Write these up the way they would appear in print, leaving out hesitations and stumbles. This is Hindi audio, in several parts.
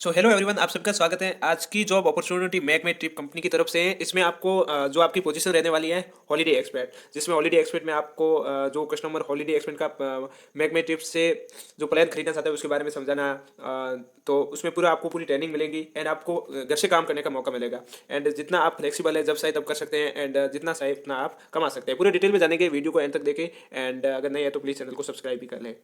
सो हेलो एवरीवन, आप सबका स्वागत है। आज की जॉब अपॉर्चुनिटी मैक में ट्रिप कंपनी की तरफ से है। इसमें आपको जो आपकी पोजीशन रहने वाली है हॉलीडे एक्सपर्ट, जिसमें हॉलीडे एक्सपर्ट में आपको जो कस्टमर हॉलीडे एक्सपर्ट का मैक में ट्रिप से जो प्लान खरीदना चाहता है उसके बारे में समझाना। तो उसमें पूरा आपको पूरी ट्रेनिंग मिलेगी एंड आपको घर से काम करने का मौका मिलेगा। एंड जितना आप फ्लेक्सिबल है, जब चाहे तब कर सकते हैं एंड जितना चाहे उतना आप कमा सकते हैं। पूरे डिटेल में जाने के वीडियो को एंड तक देखें एंड अगर नहीं है तो प्लीज़ चैनल को सब्सक्राइब भी कर लें।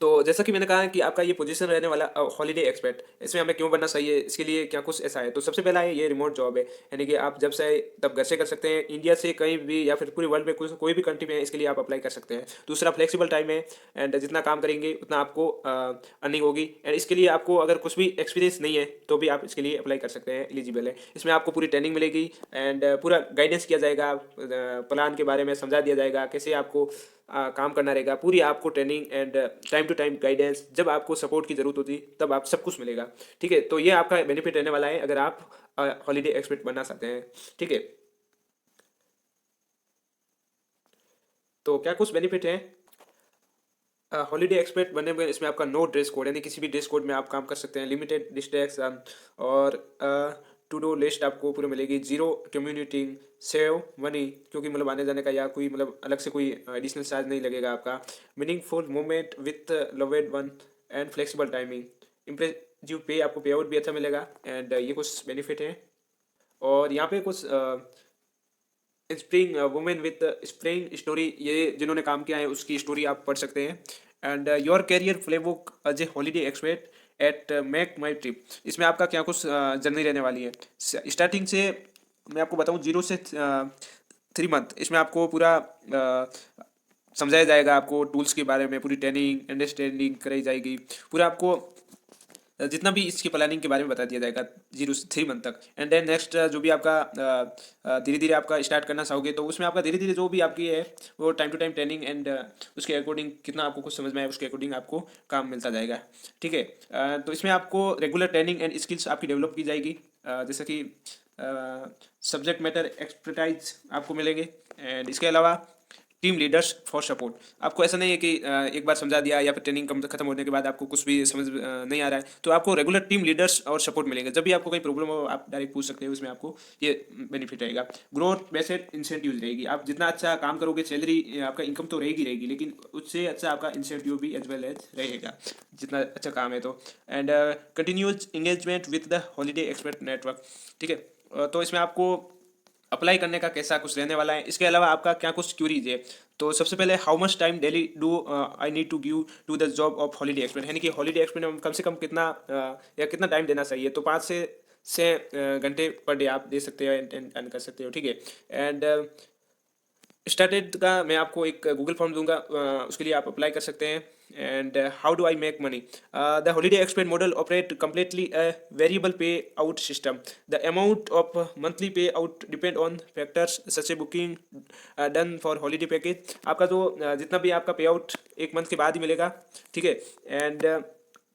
तो जैसा कि मैंने कहा कि आपका ये पोजीशन रहने वाला हॉलीडे एक्सपर्ट, इसमें हमें क्यों बनना चाहिए, इसके लिए क्या कुछ ऐसा है। तो सबसे पहला है, ये रिमोट जॉब है, यानी कि आप जब से तब घर से कर सकते हैं, इंडिया से कहीं भी या फिर पूरे वर्ल्ड में कोई भी कंट्री में इसके लिए आप अप्लाई कर सकते हैं। दूसरा, फ्लेक्सिबल टाइम है एंड जितना काम करेंगे उतना आपको अर्निंग होगी। एंड इसके लिए आपको अगर कुछ भी एक्सपीरियंस नहीं है तो भी आप इसके लिए अप्लाई कर सकते हैं, एलिजिबल है। इसमें आपको पूरी ट्रेनिंग मिलेगी एंड पूरा गाइडेंस किया जाएगा, प्लान के बारे में समझा दिया जाएगा, कैसे आपको काम करना रहेगा। पूरी आपको training and time to time guidance, जब आपको सपोर्ट की ज़रूरत होती तब आप सब कुछ मिलेगा। ठीक है, तो ये आपका बेनिफिट रहने वाला है अगर आप हॉलीडे एक्सपर्ट बनना चाहते हैं। ठीक है, तो क्या कुछ बेनिफिट है हॉलीडे एक्सपर्ट बनने में। इसमें आपका नो ड्रेस कोड, यानी किसी भी ड्रेस कोड में आप काम कर सकते हैं। लिमिटेड डिस्ट्रैक्शन और टू डू लिस्ट आपको पूरी मिलेगी। जीरो कम्युनिटिंग, सेव मनी, क्योंकि मतलब आने जाने का या कोई मतलब अलग से कोई एडिशनल चार्ज नहीं लगेगा आपका। Meaningful moment with loved one and flexible timing. Impressive pay, आपको पे आउट भी अच्छा मिलेगा एंड ये कुछ बेनिफिट है। और यहाँ पे कुछ spring women with spring story, ये जिन्होंने काम किया है उसकी स्टोरी आप पढ़ सकते हैं। And your career playbook as a holiday expert at MakeMyTrip, इसमें आपका क्या कुछ जर्नी रहने वाली है। स्टार्टिंग से मैं आपको बताऊं, 0 से 3 मंथ, इसमें आपको पूरा समझाया जाएगा। आपको टूल्स के बारे में पूरी ट्रेनिंग अंडरस्टैंडिंग कराई जाएगी। पूरा आपको जितना भी इसकी प्लानिंग के बारे में बता दिया जाएगा 0 से 3 मंथ तक। एंड देन नेक्स्ट जो भी आपका धीरे धीरे आपका स्टार्ट करना चाहोगे तो उसमें आपका धीरे धीरे जो भी आपकी है वो time to time training and उसके अकॉर्डिंग कितना आपको कुछ समझ में आए उसके अकॉर्डिंग आपको काम मिलता जाएगा। ठीक है, तो इसमें आपको रेगुलर ट्रेनिंग एंड स्किल्स आपकी डेवलप की जाएगी, जैसे कि सब्जेक्ट मैटर एक्सपर्टाइज आपको मिलेंगे। एंड इसके अलावा टीम लीडर्स फॉर सपोर्ट, आपको ऐसा नहीं है कि एक बार समझा दिया या फिर ट्रेनिंग खत्म होने के बाद आपको कुछ भी समझ नहीं आ रहा है तो आपको रेगुलर टीम लीडर्स और सपोर्ट मिलेंगे। जब भी आपको कोई प्रॉब्लम हो आप डायरेक्ट पूछ सकते हो, उसमें आपको ये बेनिफिट रहेगा। ग्रोथ बेस्ड इंसेंटिव रहेगी, आप जितना अच्छा काम करोगे सैलरी आपका इनकम तो रहेगी रहेगी, लेकिन उससे अच्छा आपका इंसेंटिव भी एज वेल एज रहेगा जितना अच्छा काम है तो। And continues engagement with the holiday expert network. ठीक है, तो इसमें आपको अप्लाई करने का कैसा कुछ रहने वाला है। इसके अलावा आपका क्या कुछ क्यूरीज है। तो सबसे पहले, how much time daily do I need to give to the job of holiday expert, यानी कि हॉलीडे एक्सपर्ट में कम से कम कितना या कितना टाइम देना चाहिए। तो 5 से 6 घंटे पर डे आप दे सकते हो एंड कर सकते हो। ठीक है, एंड स्टार्टेड का मैं आपको एक गूगल फॉर्म दूंगा, उसके लिए आप अप्लाई कर सकते हैं। And how do I make money, the holiday expand model operate completely variable pay out system. The amount of monthly pay out depend on factors such a booking done for holiday package. आपका जो जितना भी आपका पे आउट 1 मंथ के बाद ही मिलेगा। ठीक है, एंड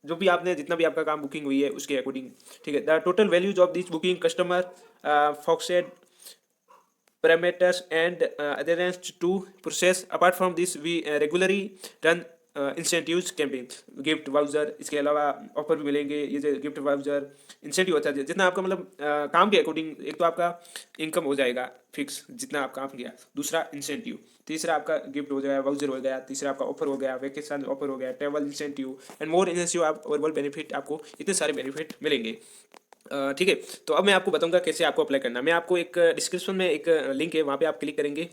जो भी आपने जितना भी आपका काम बुकिंग हुई है उसके अकॉर्डिंग। ठीक है, the total values of this booking customer focused parameters and adherence to process. Apart from this, we regularly run incentives campaign, gift voucher, इसके अलावा ऑफर भी मिलेंगे। ये जो गिफ्ट वाउचर इंसेंटिव होता है, जितना आपका मतलब काम के अकॉर्डिंग, एक तो आपका इनकम हो जाएगा फिक्स जितना आप काम किया, दूसरा इंसेंटिव, तीसरा आपका गिफ्ट हो जाएगा, वाउचर हो गया, तीसरा आपका ऑफर हो गया, वेकेशन ऑफर हो गया, travel incentive and more incentive. आप ओवरऑल बेनिफिट, आपको इतने सारे बेनिफिट मिलेंगे। ठीक है, तो अब मैं आपको बताऊंगा कैसे आपको अप्लाई करना है। मैं आपको एक डिस्क्रिप्शन में एक लिंक है, वहाँ पे आप क्लिक करेंगे।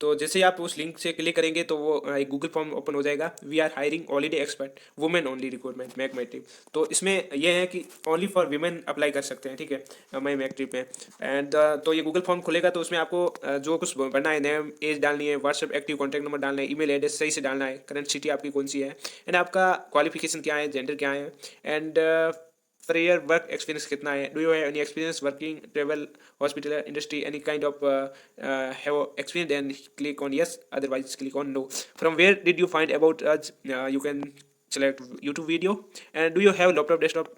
तो जैसे ही आप उस लिंक से क्लिक करेंगे तो वो एक गूगल फॉर्म ओपन हो जाएगा। We are hiring holiday expert women only recruitment MakeMyTrip. तो इसमें यह है कि ओनली फॉर वीमेन अप्लाई कर सकते हैं। ठीक है, मैं मैक ट्रिप में। एंड तो ये गूगल फॉर्म खुलेगा तो उसमें आपको जो कुछ भरना है, नेम एज डालनी है, व्हाट्सएप एक्टिव कॉन्टैक्ट नंबर डालना है, ईमेल एड्रेस सही से डालना है, करंट सिटी आपकी कौन सी है, एंड आपका क्वालिफिकेशन क्या है, जेंडर क्या है, एंड प्रेयर वर्क एक्सपीरियंस कितना है, do you have any experience working travel hospital industry any kind of have experience, then click on yes, otherwise click on no. From where did you find about us, you can select YouTube video. And do you have laptop desktop?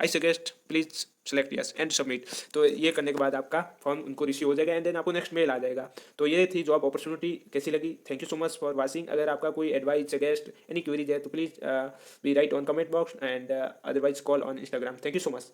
I suggest please select yes and submit. तो ये करने के बाद आपका फॉर्म उनको रिसीव हो जाएगा एंड देन आपको नेक्स्ट मेल आ जाएगा। तो ये थी जॉब अपॉर्चुनिटी, कैसी लगी? Thank you so much for watching. अगर आपका कोई एडवाइस सजेस्ट एनी क्वेरीज है तो please be right on comment box and otherwise call on Instagram. Thank you so much.